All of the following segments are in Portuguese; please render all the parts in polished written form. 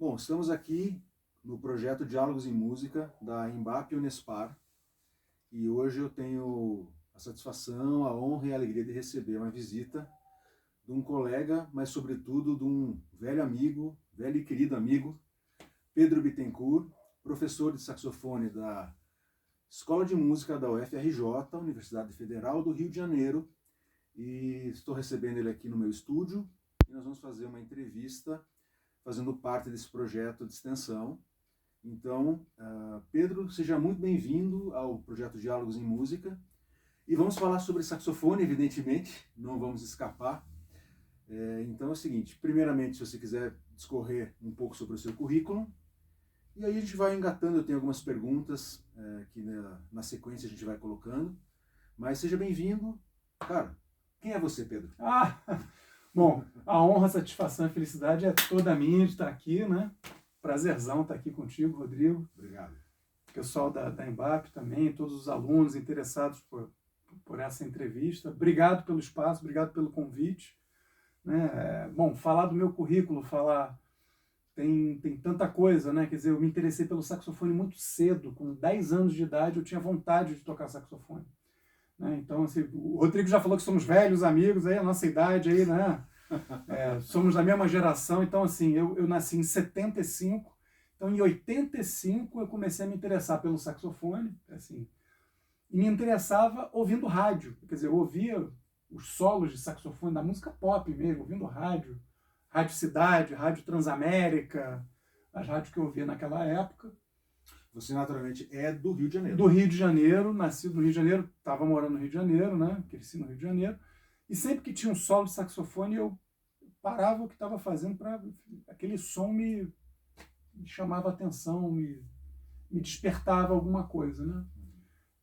Bom, estamos aqui no projeto Diálogos em Música da Embap Unespar e hoje eu tenho a satisfação, a honra e a alegria de receber uma visita de um colega, mas sobretudo de um velho amigo, velho e querido amigo, Pedro Bittencourt, professor de saxofone da Escola de Música da UFRJ, Universidade Federal do Rio de Janeiro, e estou recebendo ele aqui no meu estúdio e nós vamos fazer uma entrevista fazendo parte desse projeto de extensão. Então, Pedro, seja muito bem-vindo ao projeto Diálogos em Música. E vamos falar sobre saxofone, evidentemente, não vamos escapar. Então é o seguinte, primeiramente, se você quiser discorrer um pouco sobre o seu currículo, e aí a gente vai engatando, eu tenho algumas perguntas que na sequência a gente vai colocando. Mas seja bem-vindo. Cara, quem é você, Pedro? Bom, a honra, a satisfação e a felicidade é toda minha de estar aqui, né? Prazerzão estar aqui contigo, Rodrigo. Obrigado. Pessoal da Embap também, todos os alunos interessados por essa entrevista. Obrigado pelo espaço, obrigado pelo convite. Bom, falar do meu currículo, tem tanta coisa, né? Quer dizer, eu me interessei pelo saxofone muito cedo. Com 10 anos de idade, eu tinha vontade de tocar saxofone. Então, assim, o Rodrigo já falou que somos velhos amigos, aí a nossa idade aí, né? Somos da mesma geração, então assim, eu nasci em 75, então em 85 eu comecei a me interessar pelo saxofone, assim, e me interessava ouvindo rádio, quer dizer, eu ouvia os solos de saxofone da música pop mesmo, ouvindo rádio, Rádio Cidade, Rádio Transamérica, as rádios que eu ouvia naquela época. Você naturalmente é do Rio de Janeiro. Do Rio de Janeiro, nasci no Rio de Janeiro, estava morando no Rio de Janeiro, né? Cresci no Rio de Janeiro. E sempre que tinha um solo de saxofone, eu parava o que estava fazendo para aquele som me chamava a atenção, me despertava alguma coisa, né?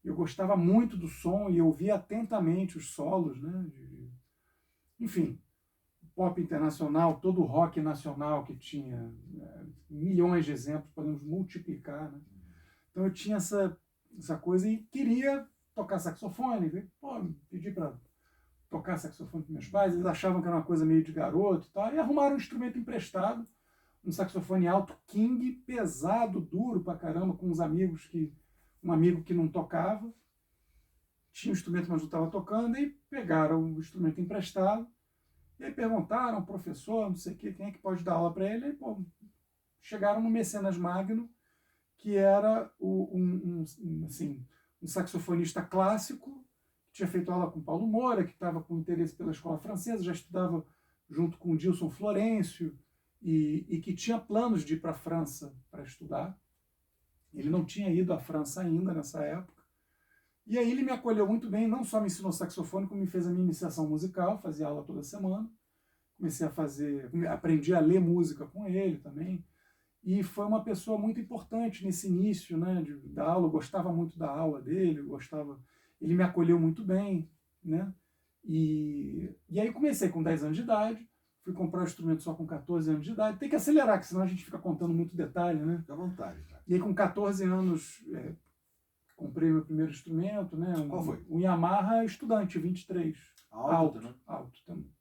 Eu gostava muito do som e eu ouvia atentamente os solos, né? Enfim, pop internacional, todo o rock nacional que tinha milhões de exemplos, podemos multiplicar, né? Então eu tinha essa coisa e queria tocar saxofone. Pedi para tocar saxofone para meus pais, eles achavam que era uma coisa meio de garoto e tal, e arrumaram um instrumento emprestado, um saxofone alto King, pesado, duro pra caramba, com uns amigos um amigo que não tocava, tinha um instrumento, mas não estava tocando, e pegaram o instrumento emprestado, e aí perguntaram, professor, não sei o que, quem é que pode dar aula para ele, e chegaram no Mecenas Magno, que era um saxofonista clássico, que tinha feito aula com Paulo Moura, que estava com interesse pela escola francesa, já estudava junto com o Dilson Florencio, e que tinha planos de ir para a França para estudar. Ele não tinha ido à França ainda nessa época. E aí ele me acolheu muito bem, não só me ensinou saxofone, como me fez a minha iniciação musical, fazia aula toda semana. Aprendi a ler música com ele também. E foi uma pessoa muito importante nesse início, né, da aula. Eu gostava muito da aula dele, ele me acolheu muito bem, né? E aí comecei com 10 anos de idade, fui comprar o instrumento só com 14 anos de idade. Tem que acelerar, que senão a gente fica contando muito detalhe, né? Fica à vontade, cara. E aí com 14 anos comprei meu primeiro instrumento, né? Qual foi? Um Yamaha Estudante 23. Alto, né? Alto também.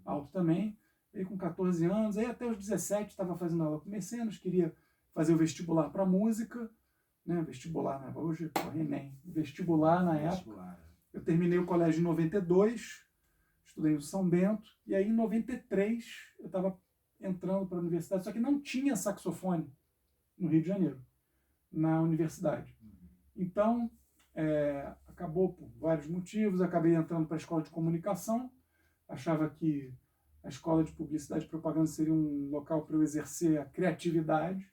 Alto também. Aí com 14 anos, aí até os 17 estava fazendo aula com mecenas, queria fazer o vestibular para música, né? Vestibular, né? Hoje, Enem. Vestibular na época. Eu terminei o colégio em 92, estudei no São Bento, e aí em 93 eu estava entrando para a universidade, só que não tinha saxofone no Rio de Janeiro, na universidade. Então, acabou por vários motivos, acabei entrando para a escola de comunicação, achava que a escola de publicidade e propaganda seria um local para eu exercer a criatividade,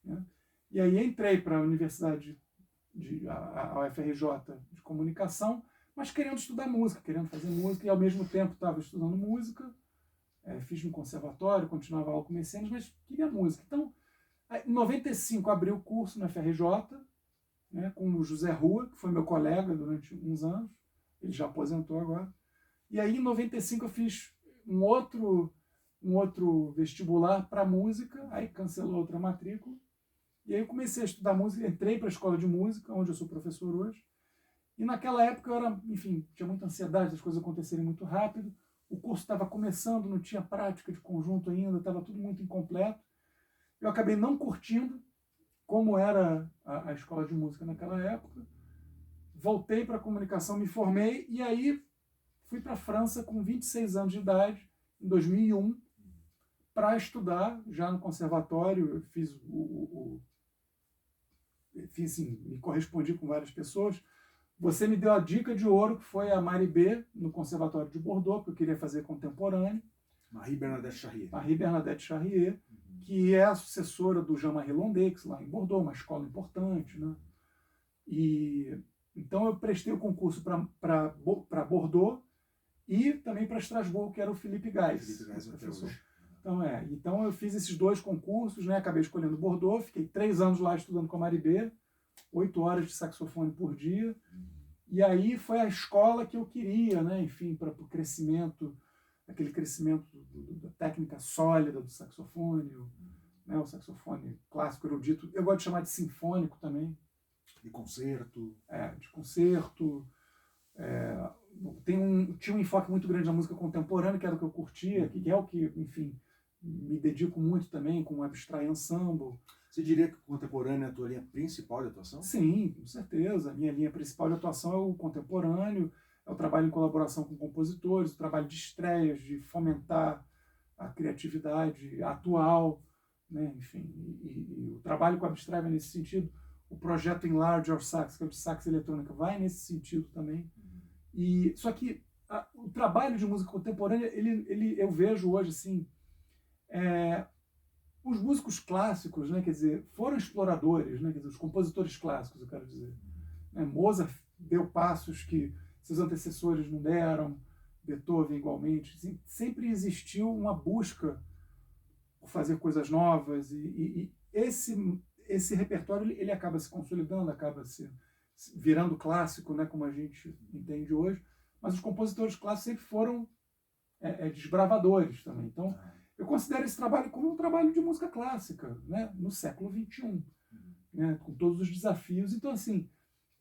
né? E aí entrei para a universidade, a UFRJ de comunicação, mas querendo estudar música, querendo fazer música, e ao mesmo tempo estava estudando música, fiz no conservatório, continuava aula com mecenas, mas queria música. Então, em 95 abri o curso na UFRJ, né, com o José Rua, que foi meu colega durante uns anos, ele já aposentou agora. E aí em 95 eu fiz um outro vestibular para música, aí cancelou outra matrícula, e aí eu comecei a estudar música, entrei para a escola de música, onde eu sou professor hoje, e naquela época eu tinha muita ansiedade, as coisas acontecerem muito rápido, o curso estava começando, não tinha prática de conjunto ainda, estava tudo muito incompleto, eu acabei não curtindo como era a escola de música naquela época. Voltei para a comunicação, me formei e aí fui para a França com 26 anos de idade, em 2001, para estudar já no conservatório. Eu fiz assim, me correspondi com várias pessoas. Você me deu a dica de ouro, que foi a Marie B, no Conservatório de Bordeaux, que eu queria fazer contemporâneo. Marie Bernadette Charrier. Marie Bernadette Charrier, que é a sucessora do Jean-Marie Londex, lá em Bordeaux, uma escola importante, né? E então eu prestei o concurso para Bordeaux e também para Estrasburgo, que era o Philippe Geiss, o professor. Então eu fiz esses 2 concursos, né? Acabei escolhendo Bordeaux, fiquei 3 anos lá estudando com a Marie B, 8 horas de saxofone por dia, e aí foi a escola que eu queria, né? Enfim, para o crescimento, aquele crescimento da técnica sólida do saxofone, né? O saxofone clássico, erudito, eu gosto de chamar de sinfônico também. De concerto. De concerto. Tinha um enfoque muito grande na música contemporânea, que era o que eu curtia, que é o que, enfim, me dedico muito também, com o abstract ensemble. Você diria que o contemporâneo é a tua linha principal de atuação? Sim, com certeza. A minha linha principal de atuação é o contemporâneo, é o trabalho em colaboração com compositores, o trabalho de estreias, de fomentar a criatividade atual, né? Enfim, e o trabalho com abstract vai nesse sentido. O projeto Enlarge Your Sax, que é o de sax eletrônica, vai nesse sentido também. Só que o trabalho de música contemporânea, eu vejo hoje assim, os músicos clássicos, né, quer dizer, foram exploradores, né, quer dizer, os compositores clássicos, eu quero dizer. Mozart deu passos que seus antecessores não deram, Beethoven igualmente. Assim, sempre existiu uma busca por fazer coisas novas e esse repertório ele acaba se consolidando, acaba se virando clássico, né, como a gente entende hoje, mas os compositores clássicos sempre foram desbravadores também. Então, eu considero esse trabalho como um trabalho de música clássica, né, no século XXI, né, com todos os desafios. Então, assim,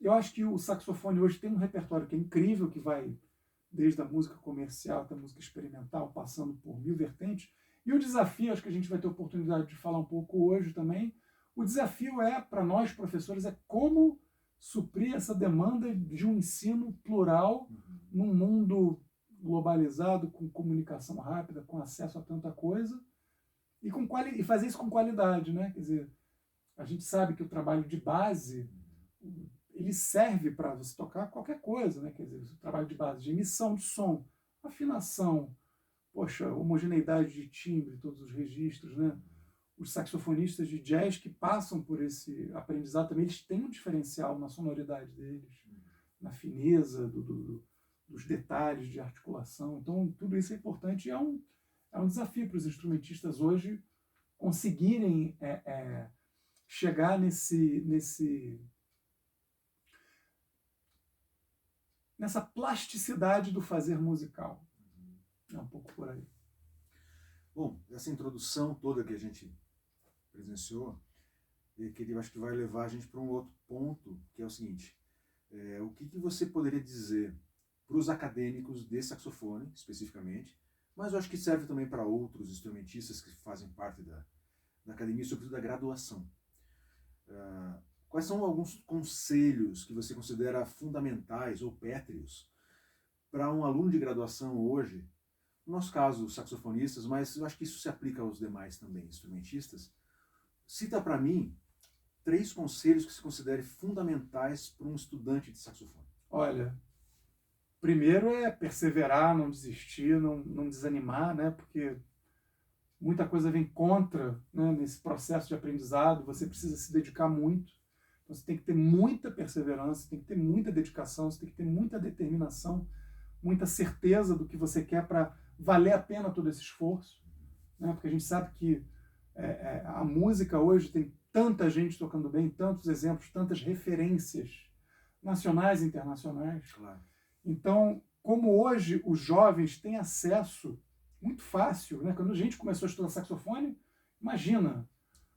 eu acho que o saxofone hoje tem um repertório que é incrível, que vai desde a música comercial até a música experimental, passando por 1000 vertentes. E o desafio, acho que a gente vai ter oportunidade de falar um pouco hoje também, o desafio para nós, professores, é como suprir essa demanda de um ensino plural num mundo globalizado, com comunicação rápida, com acesso a tanta coisa, e fazer isso com qualidade, né? Quer dizer, a gente sabe que o trabalho de base, ele serve para você tocar qualquer coisa, né? Quer dizer, o trabalho de base de emissão de som, afinação, homogeneidade de timbre, todos os registros, né? Os saxofonistas de jazz que passam por esse aprendizado também, eles têm um diferencial na sonoridade deles, na fineza dos detalhes de articulação. Então, tudo isso é importante e é um desafio para os instrumentistas hoje conseguirem chegar nessa plasticidade do fazer musical. É um pouco por aí. Bom, essa introdução toda que a gente presenciou, eu acho que vai levar a gente para um outro ponto, que é o seguinte: o que você poderia dizer para os acadêmicos de saxofone, especificamente, mas eu acho que serve também para outros instrumentistas que fazem parte da academia, sobretudo da graduação. Quais são alguns conselhos que você considera fundamentais ou pétreos para um aluno de graduação hoje, no nosso caso, saxofonistas, mas eu acho que isso se aplica aos demais também, instrumentistas? Cita para mim 3 conselhos que se considerem fundamentais para um estudante de saxofone. Olha, primeiro é perseverar, não desistir, não desanimar, né? Porque muita coisa vem contra, né, nesse processo de aprendizado, você precisa se dedicar muito, você tem que ter muita perseverança, tem que ter muita dedicação, você tem que ter muita determinação, muita certeza do que você quer para valer a pena todo esse esforço, né? Porque a gente sabe que a música hoje tem tanta gente tocando bem, tantos exemplos, tantas referências nacionais e internacionais. Claro. Então, como hoje os jovens têm acesso muito fácil, né? Quando a gente começou a estudar saxofone, imagina,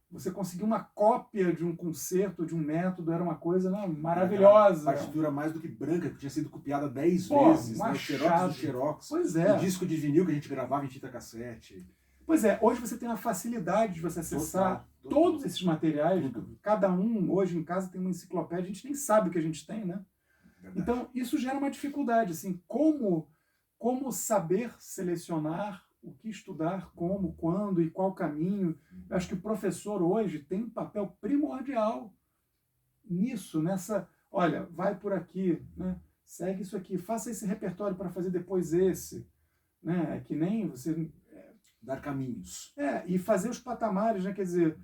você conseguir uma cópia de um concerto, de um método, era uma coisa, né, maravilhosa. Partitura mais do que branca, que tinha sido copiada 10 vezes, né? O Xerox do Xerox. Pois é. O disco de vinil que a gente gravava em fita cassete. Pois é, hoje você tem a facilidade de você acessar todos esses materiais. Tudo. Cada um hoje em casa tem uma enciclopédia, a gente nem sabe o que a gente tem, né? Verdade. Então, isso gera uma dificuldade, assim, como saber selecionar o que estudar, como, quando e qual caminho. Eu acho que o professor hoje tem um papel primordial nisso, olha, vai por aqui, né? Segue isso aqui, faça esse repertório para fazer depois esse, né? É que nem você... Dar caminhos. E fazer os patamares, né? Quer dizer,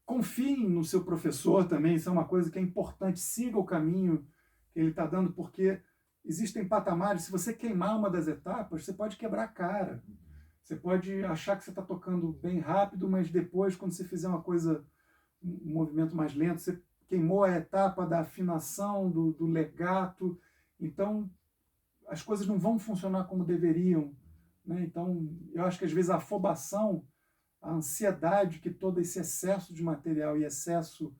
confiem no seu professor também, isso é uma coisa que é importante, siga o caminho que ele está dando, porque existem patamares, se você queimar uma das etapas, você pode quebrar a cara. Você pode achar que você está tocando bem rápido, mas depois, quando você fizer uma coisa, um movimento mais lento, você queimou a etapa da afinação, do legato, então as coisas não vão funcionar como deveriam, né? Então, eu acho que às vezes a afobação, a ansiedade que todo esse excesso de material e excesso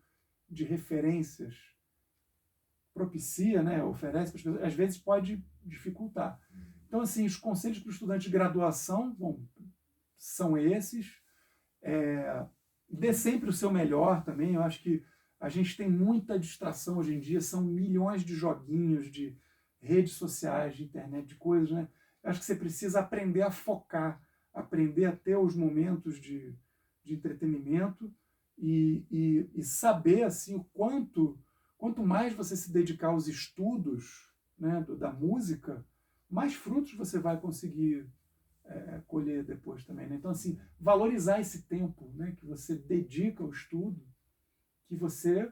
de referências propicia, né, oferece para as pessoas, às vezes pode dificultar. Então, assim, os conselhos para o estudante de graduação, bom, são esses. Dê sempre o seu melhor também. Eu acho que a gente tem muita distração hoje em dia, são milhões de joguinhos, de redes sociais, de internet, de coisas, né? Eu acho que você precisa aprender a focar, aprender a ter os momentos de entretenimento e saber, assim, o quanto mais você se dedicar aos estudos, né, da música, mais frutos você vai conseguir colher depois também, né? Então, assim, valorizar esse tempo, né, que você dedica ao estudo, que você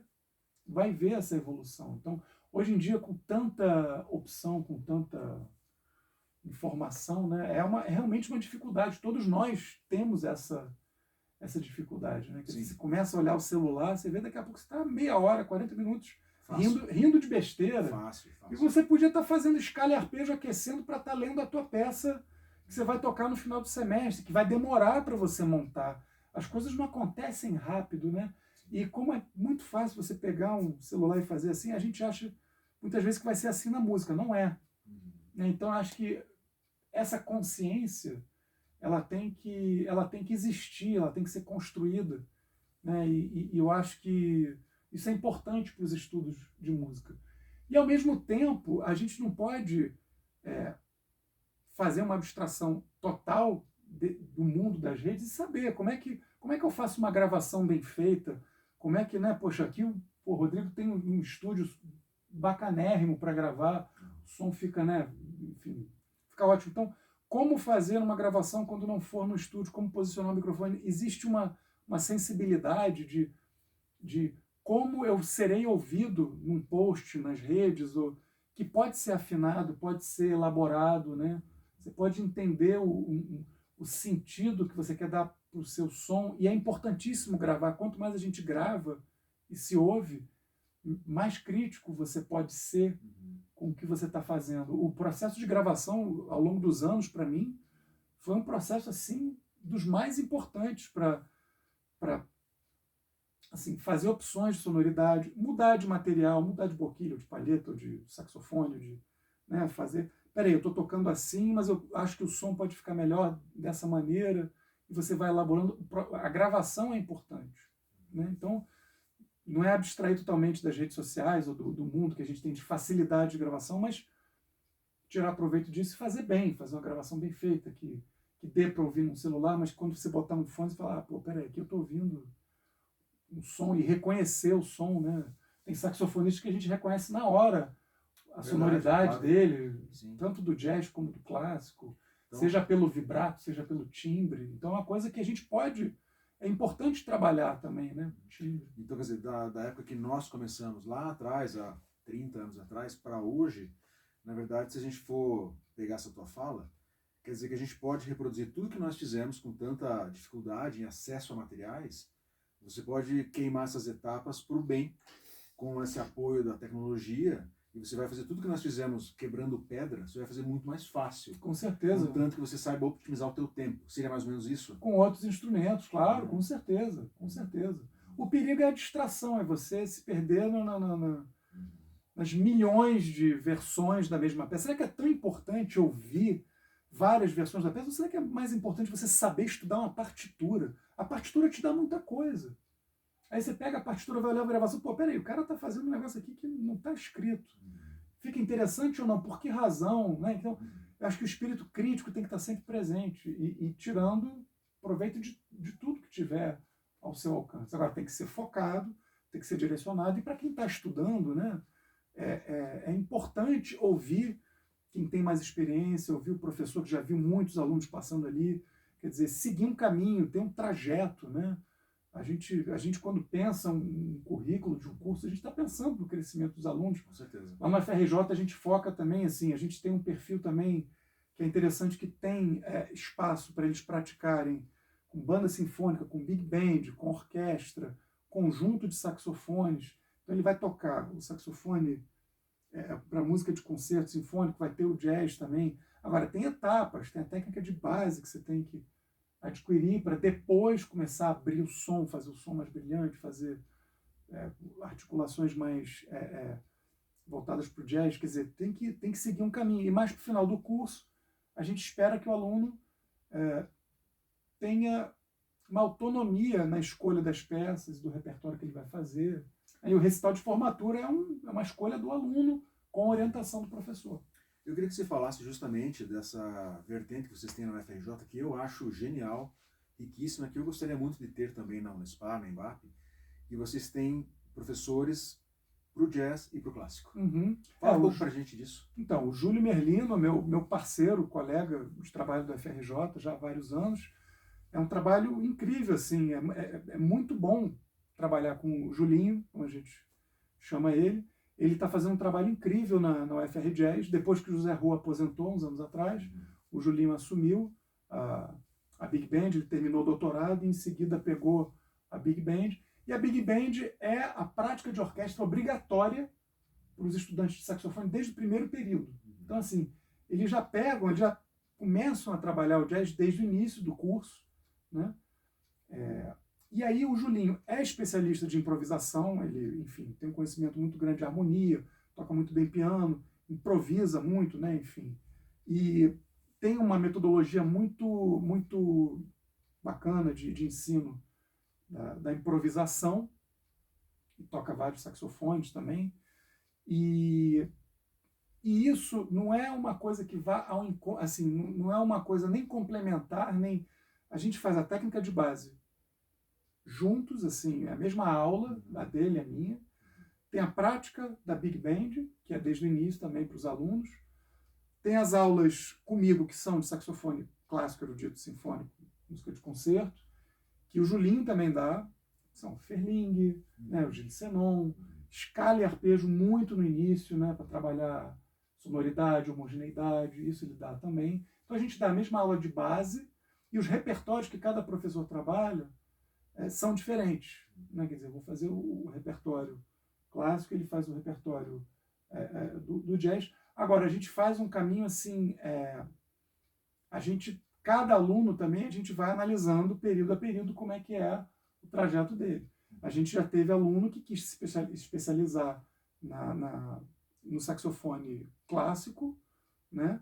vai ver essa evolução. Então, hoje em dia, com tanta opção, com tanta informação, né, é realmente uma dificuldade. Todos nós temos essa dificuldade, né? Você começa a olhar o celular, você vê daqui a pouco você está meia hora, 40 minutos rindo de besteira. Fácil. E você podia estar fazendo escala e arpejo, aquecendo para estar lendo a tua peça que você vai tocar no final do semestre, que vai demorar para você montar. As coisas não acontecem rápido, né? E como é muito fácil você pegar um celular e fazer assim, a gente acha muitas vezes que vai ser assim na música. Não é. Então, acho que essa consciência ela tem que existir, ela tem que ser construída, né? E eu acho que isso é importante para os estudos de música. E, ao mesmo tempo, a gente não pode fazer uma abstração total do mundo das redes e saber como é que eu faço uma gravação bem feita, como é que, né, poxa, aqui o Rodrigo tem um estúdio bacanérrimo para gravar, o som fica, né, enfim, fica ótimo. Então, como fazer uma gravação quando não for no estúdio, como posicionar o microfone? Existe uma sensibilidade de como eu serei ouvido num post, nas redes, ou que pode ser afinado, pode ser elaborado, né? Você pode entender o sentido que você quer dar para o seu som, e é importantíssimo gravar. Quanto mais a gente grava e se ouve, mais crítico você pode ser com o que você está fazendo. O processo de gravação, ao longo dos anos, para mim, foi um processo assim dos mais importantes para assim, fazer opções de sonoridade, mudar de material, mudar de boquilha, de palheta, ou de saxofone, né, fazer... Peraí, eu estou tocando assim, mas eu acho que o som pode ficar melhor dessa maneira, e você vai elaborando. A gravação é importante, né? Então, não é abstrair totalmente das redes sociais ou do mundo que a gente tem de facilidade de gravação, mas tirar proveito disso e fazer bem, fazer uma gravação bem feita, que dê para ouvir num celular, mas quando você botar um fone, você fala, pô, peraí, aqui eu estou ouvindo um som, e reconhecer o som, né? Tem saxofonistas que a gente reconhece na hora a sonoridade dele, tanto do jazz como do clássico, então, seja pelo vibrato, seja pelo timbre. Então, é uma coisa que a gente pode... É importante trabalhar também, né? Então, quer dizer, da época que nós começamos lá atrás, há 30 anos atrás, para hoje, na verdade, se a gente for pegar essa tua fala, quer dizer que a gente pode reproduzir tudo que nós fizemos com tanta dificuldade em acesso a materiais. Você pode queimar essas etapas para o bem, com esse apoio da tecnologia, e você vai fazer tudo que nós fizemos quebrando pedra, você vai fazer muito mais fácil. Com certeza. Contanto que você saiba optimizar o teu tempo. Seria mais ou menos isso? Com outros instrumentos, claro, com certeza, com certeza. O perigo é a distração, é você se perder nas milhões de versões da mesma peça. Será que é tão importante ouvir várias versões da peça, será que é mais importante você saber estudar uma partitura? A partitura te dá muita coisa. Aí você pega a partitura, vai olhar a gravação, pô, peraí, o cara está fazendo um negócio aqui que não está escrito. Fica interessante ou não? Por que razão? Né? Então, eu acho que o espírito crítico tem que estar sempre presente e tirando proveito de tudo que tiver ao seu alcance. Agora, tem que ser focado, tem que ser direcionado, e para quem está estudando, né, é importante ouvir quem tem mais experiência, ouvir o professor que já viu muitos alunos passando ali, quer dizer, seguir um caminho, ter um trajeto, né? A gente quando pensa um currículo de um curso, a gente está pensando no crescimento dos alunos. Com certeza. Lá no FRJ a gente foca também, assim, a gente tem um perfil também que é interessante, que tem espaço para eles praticarem com banda sinfônica, com big band, com orquestra, conjunto de saxofones. Então ele vai tocar o saxofone para música de concerto sinfônico, vai ter o jazz também. Agora, tem etapas, tem a técnica de base que você tem que adquirir para depois começar a abrir o som, fazer o som mais brilhante, fazer articulações mais voltadas para o jazz. Quer dizer, tem que seguir um caminho. E mais para o final do curso, a gente espera que o aluno tenha uma autonomia na escolha das peças, do repertório que ele vai fazer. Aí o recital de formatura é uma escolha do aluno com orientação do professor. Eu queria que você falasse justamente dessa vertente que vocês têm na UFRJ, que eu acho genial, riquíssima, que eu gostaria muito de ter também na Unespar, na Embap, que vocês têm professores para o jazz e para o clássico. Uhum. Fala um pouco para a gente disso. Então, o Júlio Merlino, meu parceiro, colega de trabalho do FRJ já há vários anos, é um trabalho incrível, assim, é muito bom trabalhar com o Julinho, como a gente chama ele. Ele está fazendo um trabalho incrível na UFR Jazz. Depois que o José Rô aposentou, uns anos atrás, o Julinho assumiu a Big Band, ele terminou o doutorado e em seguida pegou a Big Band. E a Big Band é a prática de orquestra obrigatória para os estudantes de saxofone desde o primeiro período. Então, assim, eles já começam a trabalhar o jazz desde o início do curso, né? E aí o Julinho é especialista de improvisação, ele, enfim, tem um conhecimento muito grande de harmonia, toca muito bem piano, improvisa muito, né, enfim. E tem uma metodologia muito, muito bacana de ensino da improvisação, e toca vários saxofones também. E isso não é uma coisa que vá assim, não é uma coisa nem complementar, nem... A gente faz a técnica de base juntos, assim, é a mesma aula, a dele, a minha. Tem a prática da Big Band, que é desde o início também para os alunos. Tem as aulas comigo, que são de saxofone clássico, erudito, sinfônico, música de concerto, que o Julinho também dá, são o Ferling, né, o Gilles Senon, escala e arpejo muito no início, né, para trabalhar sonoridade, homogeneidade, isso ele dá também. Então a gente dá a mesma aula de base, e os repertórios que cada professor trabalha são diferentes, né? Quer dizer, eu vou fazer o repertório clássico, ele faz o repertório do jazz. Agora, a gente faz um caminho assim, cada aluno também, a gente vai analisando período a período como é que é o trajeto dele. A gente já teve aluno que quis se especializar no saxofone clássico, né?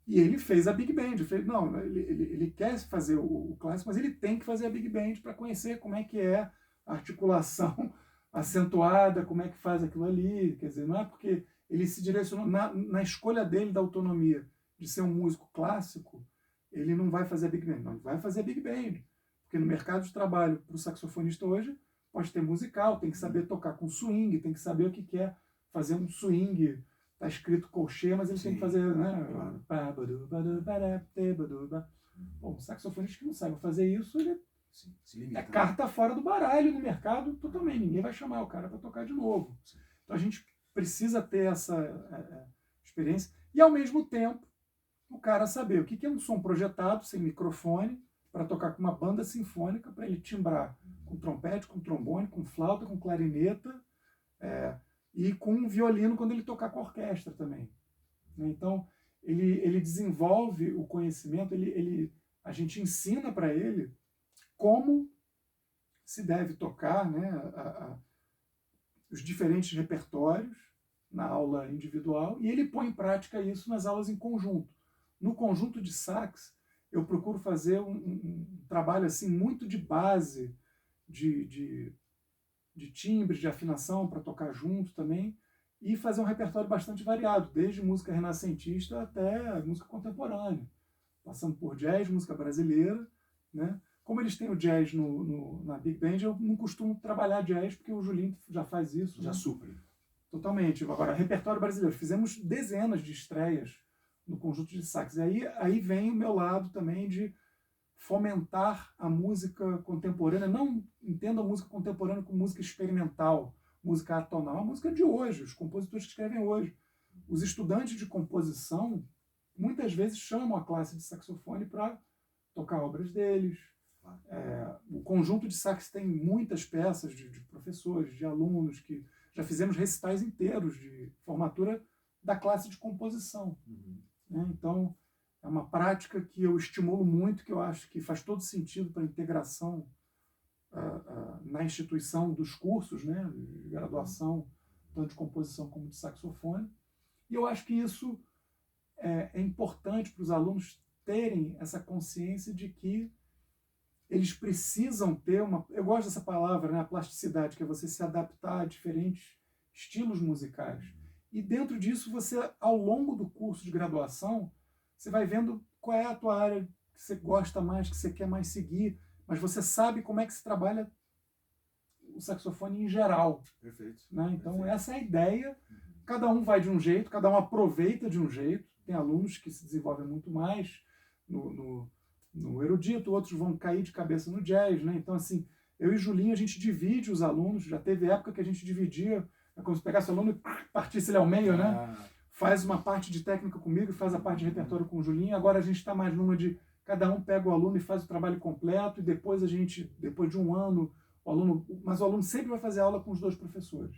E ele fez a Big Band. Ele quer fazer o clássico, mas ele tem que fazer a Big Band para conhecer como é que é a articulação acentuada, como é que faz aquilo ali. Quer dizer, não é porque ele se direcionou na escolha dele da autonomia de ser um músico clássico, ele não vai fazer a Big Band. Não, ele vai fazer a Big Band. Porque no mercado de trabalho para o saxofonista hoje, pode ter musical, tem que saber tocar com swing, tem que saber o que é fazer um swing. Está escrito colchê, mas ele tem que fazer, né? Bom, um saxofonista que não sabe fazer isso, ele se limita, carta fora do baralho no mercado totalmente. Ninguém vai chamar o cara para tocar de novo. Sim. Então a gente precisa ter essa experiência. E ao mesmo tempo, o cara saber o que é um som projetado, sem microfone, para tocar com uma banda sinfônica, para ele timbrar com trompete, com trombone, com flauta, com clarineta, e com um violino quando ele tocar com a orquestra também. Então, ele desenvolve o conhecimento, a gente ensina para ele como se deve tocar, né, os diferentes repertórios na aula individual, e ele põe em prática isso nas aulas em conjunto. No conjunto de sax, eu procuro fazer um trabalho assim muito de base, de timbre, de afinação para tocar junto também, e fazer um repertório bastante variado, desde música renascentista até música contemporânea, passando por jazz, música brasileira, né? Como eles têm o jazz na Big Band, eu não costumo trabalhar jazz, porque o Julinho já faz isso. Já né? supre. Totalmente. Agora, repertório brasileiro. Fizemos dezenas de estreias no conjunto de sax. E aí vem o meu lado também de fomentar a música contemporânea. Não entendo a música contemporânea como música experimental, música atonal, a música de hoje, os compositores que escrevem hoje. Os estudantes de composição muitas vezes chamam a classe de saxofone para tocar obras deles. O conjunto de sax tem muitas peças de professores, de alunos, que já fizemos recitais inteiros de formatura da classe de composição. Né? Então, é uma prática que eu estimulo muito, que eu acho que faz todo sentido para a integração na instituição dos cursos, né, de graduação, tanto de composição como de saxofone. E eu acho que isso é importante para os alunos terem essa consciência de que eles precisam ter eu gosto dessa palavra, né, a plasticidade, que é você se adaptar a diferentes estilos musicais. E dentro disso, você, ao longo do curso de graduação, você vai vendo qual é a tua área que você gosta mais, que você quer mais seguir, mas você sabe como é que se trabalha o saxofone em geral. Perfeito. Né? Então, Perfeito. essa é a ideia. Cada um vai de um jeito, cada um aproveita de um jeito. Tem alunos que se desenvolvem muito mais no erudito, outros vão cair de cabeça no jazz. Né? Então, assim, eu e Julinho, a gente divide os alunos. Já teve época que a gente dividia, como se pegasse o aluno e partisse ele ao meio, né? Faz uma parte de técnica comigo e faz a parte de repertório com o Julinho. Agora a gente está mais numa de cada um pega o aluno e faz o trabalho completo, e depois depois de um ano, mas o aluno sempre vai fazer aula com os dois professores.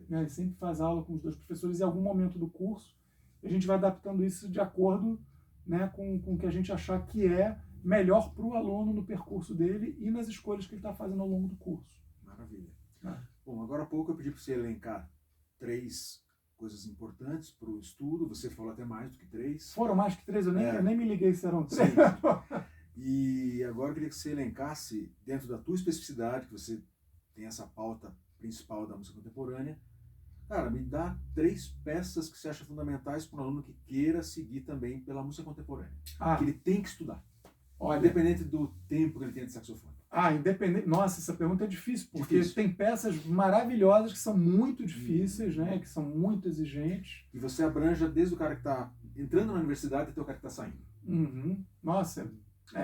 Né? Ele sempre faz aula com os dois professores em algum momento do curso. E a gente vai adaptando isso de acordo, né, com o que a gente achar que é melhor para o aluno no percurso dele e nas escolhas que ele está fazendo ao longo do curso. Maravilha. Bom, agora há pouco eu pedi para você elencar 3 coisas importantes para o estudo. Você falou até mais do que 3. Foram mais que 3, eu nem me liguei se eram 3. Sim. E agora eu queria que você elencasse, dentro da tua especificidade, que você tem essa pauta principal da música contemporânea, cara, me dá 3 peças que você acha fundamentais para um aluno que queira seguir também pela música contemporânea. Que ele tem que estudar. Olha, independente do tempo que ele tem de saxofone. Independente. Nossa, essa pergunta é difícil, porque tem peças maravilhosas que são muito difíceis, né? Que são muito exigentes. E você abranja desde o cara que está entrando na universidade até o cara que está saindo. Nossa,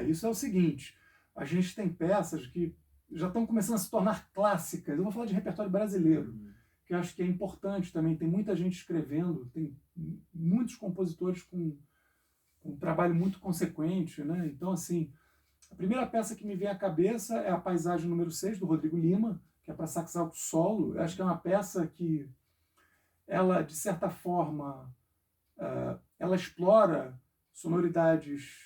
isso é o seguinte, a gente tem peças que já estão começando a se tornar clássicas. Eu vou falar de repertório brasileiro, que eu acho que é importante também. Tem muita gente escrevendo, tem muitos compositores com um trabalho muito consequente, né? Então, assim, a primeira peça que me vem à cabeça é a Paisagem número 6, do Rodrigo Lima, que é para sax alto solo. Eu acho que é uma peça que ela, de certa forma, ela explora sonoridades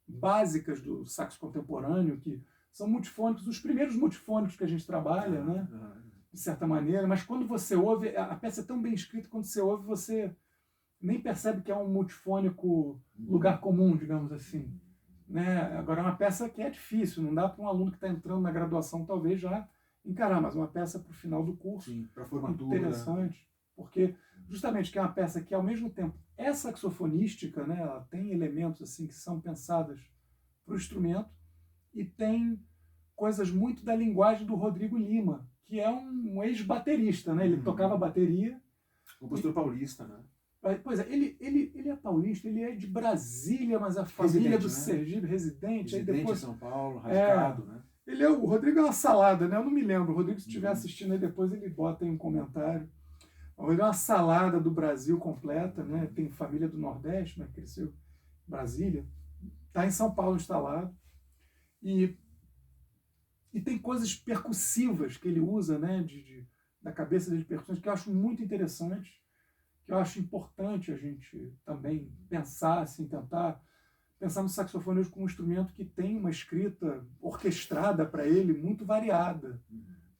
básicas do sax contemporâneo, que são multifônicos, os primeiros multifônicos que a gente trabalha, né? De certa maneira, mas quando você ouve, a peça é tão bem escrita, quando você ouve, você nem percebe que é um multifônico lugar comum, digamos assim. Né? Agora, é uma peça que é difícil, não dá para um aluno que está entrando na graduação talvez já encarar, mas uma peça para o final do curso, para formatura, interessante, porque justamente que é uma peça que ao mesmo tempo é saxofonística, né? Ela tem elementos assim que são pensadas para o instrumento e tem coisas muito da linguagem do Rodrigo Lima, que é um ex-baterista, né? Ele tocava bateria. Compositor paulista, né? Pois é, ele é paulista, ele é de Brasília, mas a família do Sergipe, residente. Aí depois, em São Paulo, radicado, né? O Rodrigo é uma salada, né? Eu não me lembro. O Rodrigo, se estiver assistindo aí depois, ele bota aí um comentário. Ele é uma salada do Brasil completa, né? Tem família do Nordeste, mas cresceu em Brasília. Está em São Paulo instalado. E tem coisas percussivas que ele usa, né? Da cabeça dele de percussões, que eu acho muito interessante. Que eu acho importante a gente também pensar, assim, tentar pensar no saxofone hoje como um instrumento que tem uma escrita orquestrada para ele muito variada.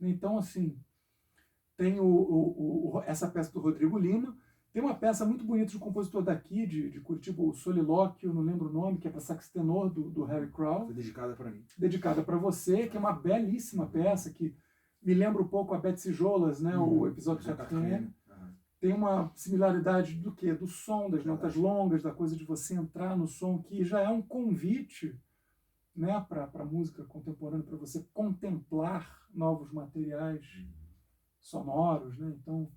Então, assim, tem essa peça do Rodrigo Lima, Tem uma peça muito bonita de um compositor daqui, de Curitiba, o Solilóquio, não lembro o nome, que é para sax tenor, do Harry Crowell. Foi dedicada para mim. Dedicada para você, que é uma belíssima peça, que me lembra um pouco a Betsy Jolas, né, o episódio Catriane. Tem uma similaridade do quê? Do som, das notas longas, da coisa de você entrar no som, que já é um convite, né, para a música contemporânea, para você contemplar novos materiais sonoros, né? Então,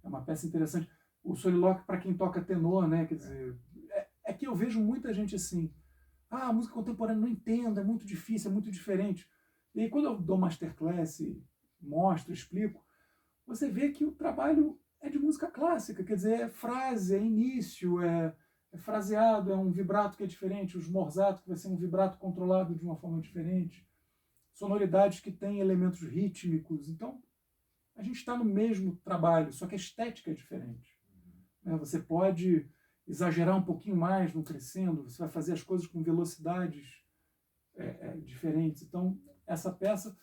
é uma peça interessante. O solilóquio, para quem toca tenor, né, quer dizer, é que eu vejo muita gente assim, a música contemporânea não entendo, é muito difícil, é muito diferente. E aí, quando eu dou masterclass, mostro, explico, você vê que o trabalho é de música clássica, quer dizer, é frase, é início, é fraseado, é um vibrato que é diferente, os morzato que vai ser um vibrato controlado de uma forma diferente, sonoridades que têm elementos rítmicos. Então, a gente está no mesmo trabalho, só que a estética é diferente. Você pode exagerar um pouquinho mais no crescendo, você vai fazer as coisas velocidades diferentes. Então, essa peça,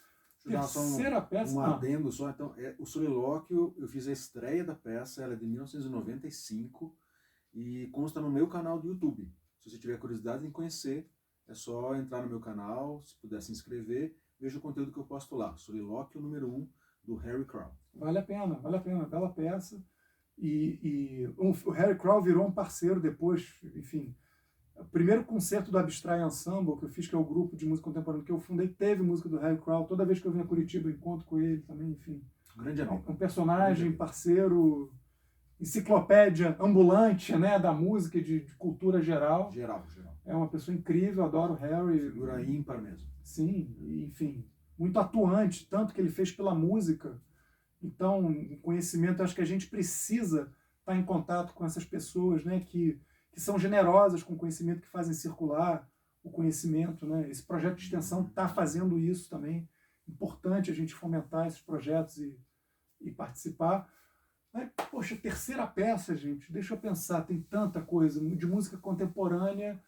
terceira peça... Um adendo só, então, o Solilóquio, eu fiz a estreia da peça, ela é de 1995 e consta no meu canal do YouTube. Se você tiver curiosidade em conhecer, é só entrar no meu canal, se puder se inscrever, veja o conteúdo que eu posto lá. Solilóquio número 1, do Harry Crowell. Vale a pena, bela peça. O Harry Crowell virou um parceiro depois, enfim. O primeiro concerto do Abstract Ensemble que eu fiz, que é o grupo de música contemporânea que eu fundei, teve música do Harry Crowell. Toda vez que eu venho a Curitiba, eu encontro com ele também, enfim. Grande amigo. Um personagem, parceiro, enciclopédia ambulante, né, da música e de cultura geral. Geral. É uma pessoa incrível, adoro o Harry. Figura ímpar mesmo. Sim, enfim, muito atuante, tanto que ele fez pela música. Então, o conhecimento, acho que a gente precisa estar em contato com essas pessoas, né, que são generosas com o conhecimento, que fazem circular o conhecimento, né? Esse projeto de extensão está fazendo isso também. Importante a gente fomentar esses projetos e participar. Mas, poxa, terceira peça, gente, deixa eu pensar, tem tanta coisa de música contemporânea,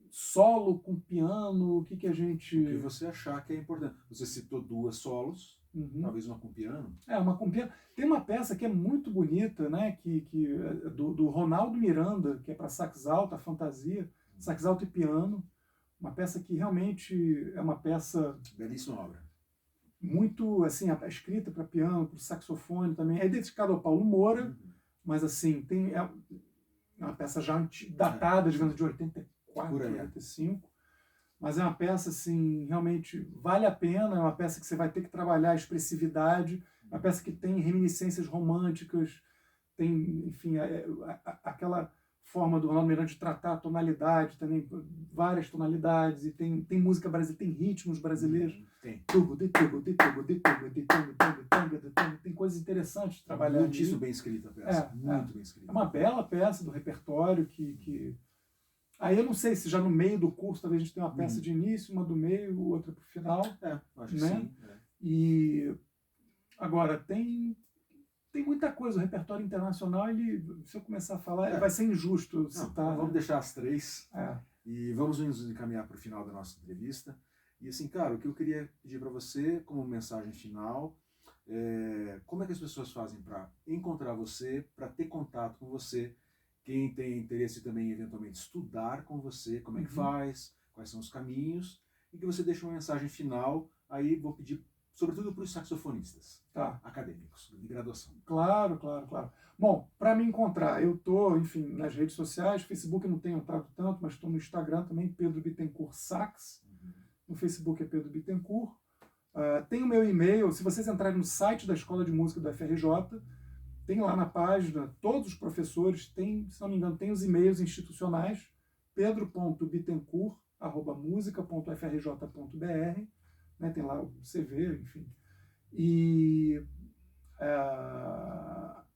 solo com piano, o que a gente... O que você achar que é importante. Você citou 2 solos, talvez uma com piano. Uma com piano. Tem uma peça que é muito bonita, né, do Ronaldo Miranda, que é para sax alto, a fantasia, sax alto e piano. Uma peça que realmente é uma peça... Belíssima obra. Muito, assim, escrita para piano, para saxofone também. É dedicada ao Paulo Moura, mas, assim, é uma peça já datada, digamos, de 84, 85. Mas é uma peça, assim, realmente vale a pena. É uma peça que você vai ter que trabalhar a expressividade. É uma peça que tem reminiscências românticas, tem, enfim, aquela forma do Ronaldo Miranda de tratar a tonalidade também, várias tonalidades, e tem música brasileira, tem ritmos brasileiros. Tem. Tem coisas interessantes de trabalhar. Muitíssimo bem escrita a peça. Muito bem escrita. É uma bela peça do repertório que... Aí eu não sei se já no meio do curso talvez a gente tenha uma peça de início, uma do meio, outra pro final. Acho que sim. E agora tem muita coisa. O repertório internacional, se eu começar a falar, vai ser injusto citar. Vamos deixar as 3 e vamos nos encaminhar para o final da nossa entrevista. E assim, cara, o que eu queria pedir para você, como mensagem final, como é que as pessoas fazem para encontrar você, para ter contato com você? Quem tem interesse também, eventualmente, estudar com você, como é que faz, quais são os caminhos, e que você deixe uma mensagem final, aí vou pedir, sobretudo para os saxofonistas acadêmicos, de graduação. Claro. Bom, para me encontrar, eu estou, enfim, nas redes sociais, Facebook eu não tenho entrado tanto, mas estou no Instagram também, Pedro Bittencourt Sax, no Facebook é Pedro Bittencourt. Tem o meu e-mail, se vocês entrarem no site da Escola de Música da FRJ, tem lá na página, todos os professores, se não me engano, tem os e-mails institucionais, pedro.bittencourt@musica.frj.br, né, tem lá o CV, enfim. E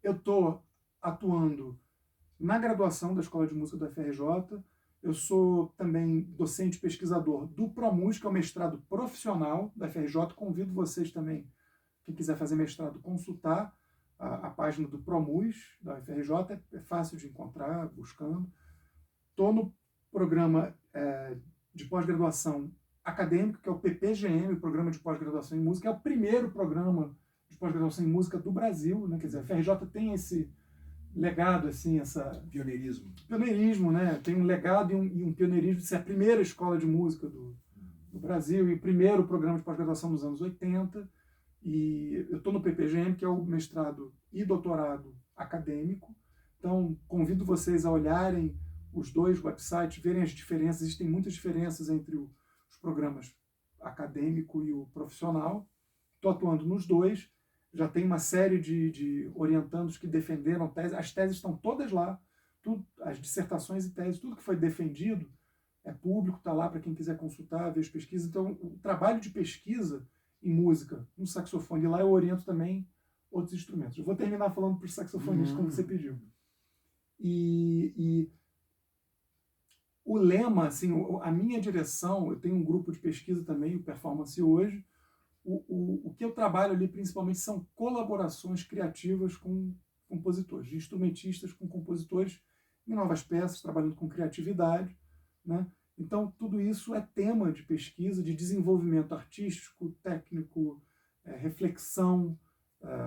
eu estou atuando na graduação da Escola de Música da FRJ, eu sou também docente pesquisador do ProMus, que é o mestrado profissional da FRJ, convido vocês também, quem quiser fazer mestrado, consultar a página do ProMus, da FRJ, é fácil de encontrar, buscando. Estou no programa de pós-graduação acadêmico, que é o PPGM, o Programa de Pós-Graduação em Música, é o primeiro programa de pós-graduação em música do Brasil, né? Quer dizer, a FRJ tem esse legado, assim, pioneirismo, né? Tem um legado e um pioneirismo de ser a primeira escola de música do Brasil e o primeiro programa de pós-graduação nos anos 80. E eu estou no PPGM, que é o mestrado e doutorado acadêmico. Então, convido vocês a olharem os dois websites, verem as diferenças. Existem muitas diferenças entre os programas acadêmico e o profissional. Estou atuando nos dois. Já tem uma série de orientandos que defenderam tese. As teses estão todas lá. As dissertações e teses, tudo que foi defendido é público, está lá para quem quiser consultar, ver as pesquisas. Então, o trabalho de pesquisa em música, no saxofone, lá eu oriento também outros instrumentos. Eu vou terminar falando para os saxofonistas, como você pediu. E o lema, assim, a minha direção, eu tenho um grupo de pesquisa também, o Performance Hoje. O que eu trabalho ali principalmente são colaborações criativas com compositores, de instrumentistas com compositores em novas peças, trabalhando com criatividade, né? Então, tudo isso é tema de pesquisa, de desenvolvimento artístico, técnico, reflexão,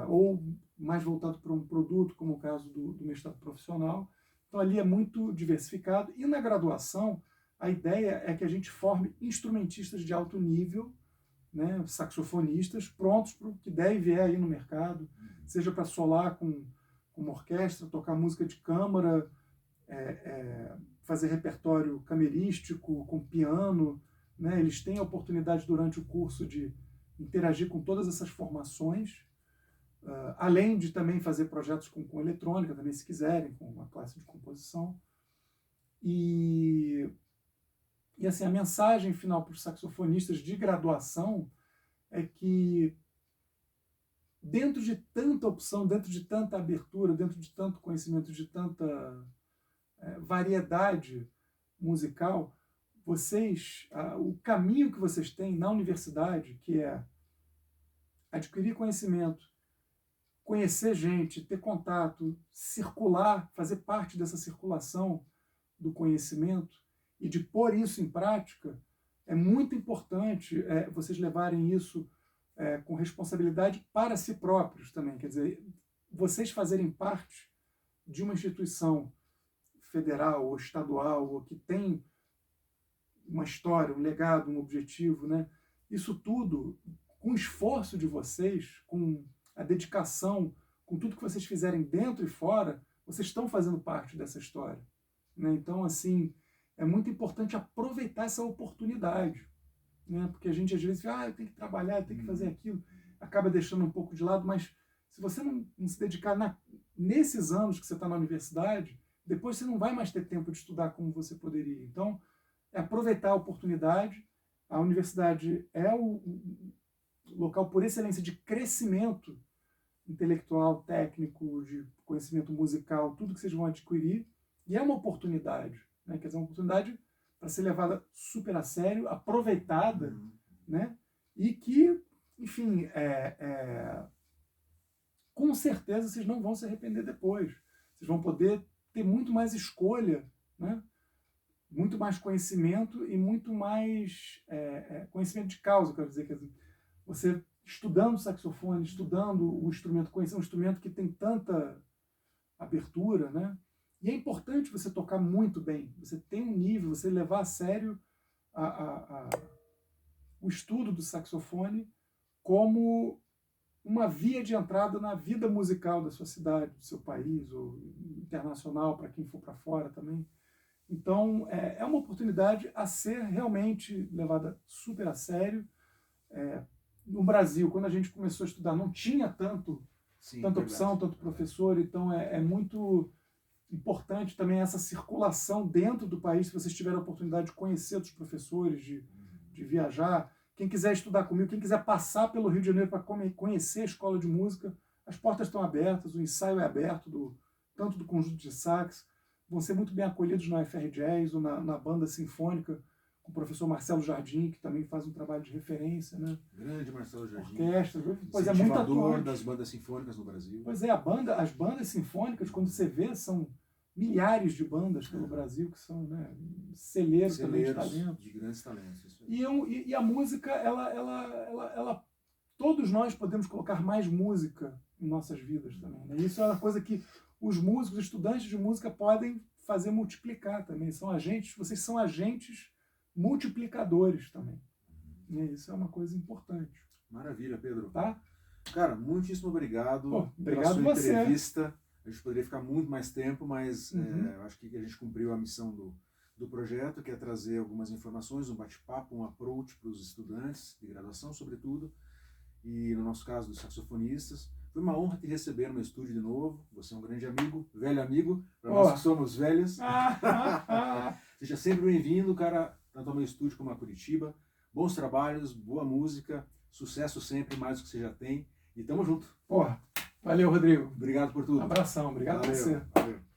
ou mais voltado para um produto, como o caso do mestrado profissional. Então, ali é muito diversificado. E na graduação, a ideia é que a gente forme instrumentistas de alto nível, né, saxofonistas, prontos para o que der e vier aí no mercado, seja para solar com uma orquestra, tocar música de câmara, fazer repertório camerístico, com piano, né? Eles têm a oportunidade durante o curso de interagir com todas essas formações, além de também fazer projetos com eletrônica, também se quiserem, com uma classe de composição. E assim, a mensagem final para os saxofonistas de graduação é que dentro de tanta opção, dentro de tanta abertura, dentro de tanto conhecimento, de tanta variedade musical, o caminho que vocês têm na universidade, que é adquirir conhecimento, conhecer gente, ter contato, circular, fazer parte dessa circulação do conhecimento e de pôr isso em prática, é muito importante vocês levarem isso com responsabilidade para si próprios também. Quer dizer, vocês fazerem parte de uma instituição federal ou estadual, ou que tem uma história, um legado, um objetivo, né? Isso tudo, com o esforço de vocês, com a dedicação, com tudo que vocês fizerem dentro e fora, vocês estão fazendo parte dessa história, né? Então, assim, é muito importante aproveitar essa oportunidade, né? Porque a gente às vezes fala, eu tenho que trabalhar, eu tenho que fazer aquilo, acaba deixando um pouco de lado, mas se você não se dedicar nesses anos que você está na universidade, depois você não vai mais ter tempo de estudar como você poderia. Então, é aproveitar a oportunidade. A universidade é o local por excelência de crescimento intelectual, técnico, de conhecimento musical, tudo que vocês vão adquirir. E é uma oportunidade, né? Quer dizer, uma oportunidade para ser levada super a sério, aproveitada, né? E que, enfim, com certeza vocês não vão se arrepender depois. Vocês vão poder ter muito mais escolha, né? Muito mais conhecimento e muito mais conhecimento de causa, quero dizer. Quer dizer, você estudando saxofone, estudando o instrumento, conhecer um instrumento que tem tanta abertura, né? E é importante você tocar muito bem, você tem um nível, você levar a sério o estudo do saxofone como uma via de entrada na vida musical da sua cidade, do seu país, ou internacional, para quem for para fora também. Então, é uma oportunidade a ser realmente levada super a sério. No Brasil, quando a gente começou a estudar, não tinha tanta opção, tanto professor, então é muito importante também essa circulação dentro do país, se vocês tiverem a oportunidade de conhecer outros professores, de viajar. Quem quiser estudar comigo, quem quiser passar pelo Rio de Janeiro para conhecer a escola de música, as portas estão abertas, o ensaio é aberto, tanto do conjunto de sax, vão ser muito bem acolhidos na UFR Jazz ou na banda sinfônica, com o professor Marcelo Jardim, que também faz um trabalho de referência, né? Grande Marcelo Jardim. Orquestra, pois é, muito atuante. Das bandas sinfônicas no Brasil. Pois é, as bandas sinfônicas, quando você vê, são milhares de bandas pelo Brasil, que são, né, celeiros também de talentos. De grandes talentos. Isso e a música, ela todos nós podemos colocar mais música em nossas vidas também, né? Isso é uma coisa que os músicos, os estudantes de música podem fazer multiplicar também. São agentes, vocês são agentes multiplicadores também. E isso é uma coisa importante. Maravilha, Pedro. Tá? Cara, muitíssimo obrigado, obrigado pela sua você. entrevista. A gente poderia ficar muito mais tempo, mas eu acho que a gente cumpriu a missão do projeto, que é trazer algumas informações, um bate-papo, um approach para os estudantes de graduação, sobretudo, e no nosso caso, dos saxofonistas. Foi uma honra te receber no meu estúdio de novo. Você é um grande amigo, velho amigo, para nós que somos velhos. Seja sempre bem-vindo, cara, tanto ao meu estúdio como a Curitiba. Bons trabalhos, boa música, sucesso sempre, mais do que você já tem. E tamo junto. Valeu, Rodrigo. Obrigado por tudo. Abração, obrigado a você. Valeu.